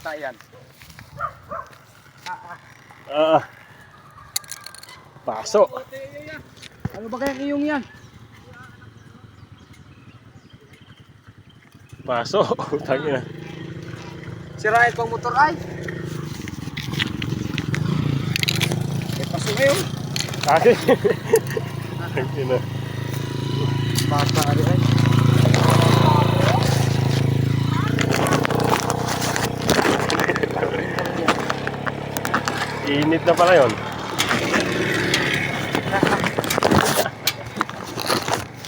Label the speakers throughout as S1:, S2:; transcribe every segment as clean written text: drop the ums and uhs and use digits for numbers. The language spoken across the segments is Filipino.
S1: bata yan.
S2: Paso.
S1: Ano ba kayang iyong yan?
S2: Paso. Tangina.
S1: Sirain pang motor ay. May paso ngayon.
S2: Kasi. Tangina.
S1: Bata rin ay.
S2: Init na pala yun.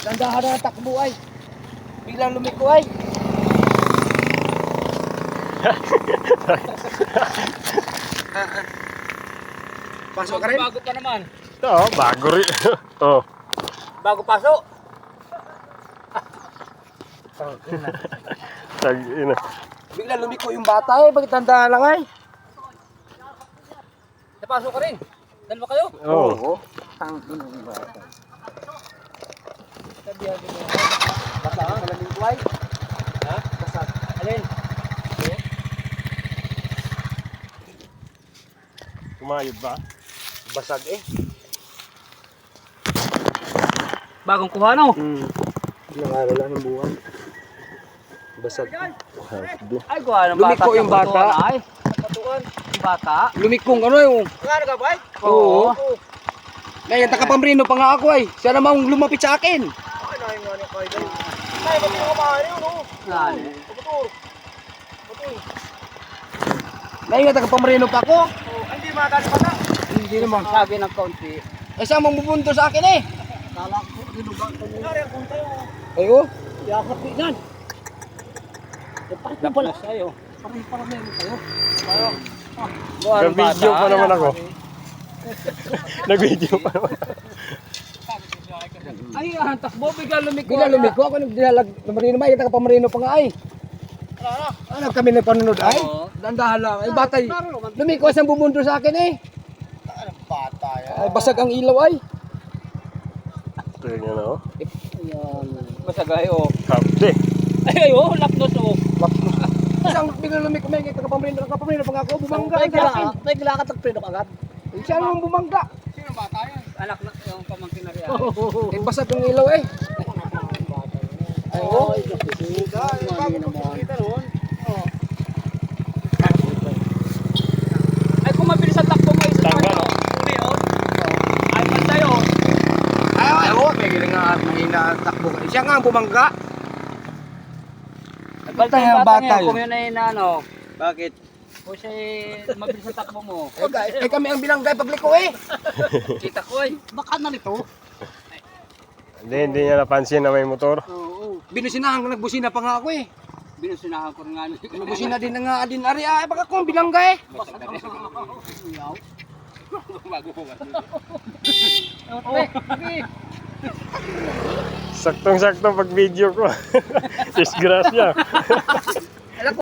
S1: Dandahan na ang takbo ay. Biglang lumiko ay. Pasok ka rin? Bago pa naman.
S2: Oo, bago rin. Oo.
S1: Bago pasok.
S2: Tangina.
S1: Biglang lumiko yung bata eh. Bakit dandahan lang ay? Napasok ka rin. Dalawa kayo?
S2: Oo.
S1: Ang inong bata. Sabihan din mo. Basta ang kalaming kuway. Ha? Basta. Alin?
S2: Kumayod ba?
S1: Basag eh. Bagong kuha no?
S2: Ilang araw lang ng buwan.
S1: Basag.
S3: Ay, kuha ng bata.
S1: Lumiko yung bata.
S3: Ay, patuan. Yung bata.
S1: Lumikong ano yung...
S3: Ano ka ba?
S1: Oo. Ngayon, nakapamrino pa nga ako ay. Siya namang lumapit sa akin.
S3: Ay, nahin nga niya kayo dahil. Ay, ba't yung kumahan yun, no?
S1: Nani?
S3: Patur. Patur.
S1: Ngayon, nakapamrino pa ako.
S3: Hindi matali pa na.
S1: Hindi naman.
S3: Sabi ng kaunti.
S1: Eh, saan mong bubunto sa akin eh?
S3: Kala ko, ginugang ko. Nari ang kunta yun.
S1: Ayo.
S3: Yakap ko yan. Eh, bakit na pala sa'yo? Parang meron kayo. Kayo.
S2: Nag-video pa naman ako. Nag-video pa naman.
S3: Ay, takbo, bigla lumiko.
S1: Bigla lumiko ako nagdilalag na marino may nakapamrino pa nga ay. Ano kami na panunod ay?
S3: Oo.
S1: Dandahan lang. Ay batay. Lumiko siyang bumundo sa akin eh.
S3: Anong bata yan?
S1: Ay basag ang ilaw ay.
S2: Tingnan na, oh.
S3: Ayan. Masagay, oh.
S2: Kapte.
S3: Ay, oh, lapnos, oh.
S1: Isang bigla lumiko may nakapamrino pa nga ako bumangga
S3: May
S1: sa akin.
S3: kailangan tagpredok agad.
S1: Siya nang bumangga.
S3: Sino bata yan? Anak na yung pamangkin na rin.
S1: Eh basag ang ilaw eh. Ay oh.
S3: Ay, kung mabilis ang takbo mo, isa
S2: Tanggal,
S3: tayo.
S2: oh.
S3: Uli, oh. Ay, pantay, oh.
S1: Ay oh, may giling nga mahina ang takbo. Siya nga ang bumangga.
S3: Bantay
S1: ang bata yun.
S3: Kung yun ay na, ano. Bakit? Kung siya mabilis ang takbo mo.
S1: Eh kami ang bilanggay pagliko eh.
S3: Kita ko, eh. Baka na nito.
S2: Hindi niya napansin na may motor.
S3: Oo.
S1: Binusinahan ko nagbusina pa nga ako eh.
S3: Binusinahan ko nga.
S1: Nagbusina din na nga din ari ay baka ko ang bilanggay.
S3: Yaw. Bago ko ba?
S2: Saktong-saktong pag video ko. Disgrasya.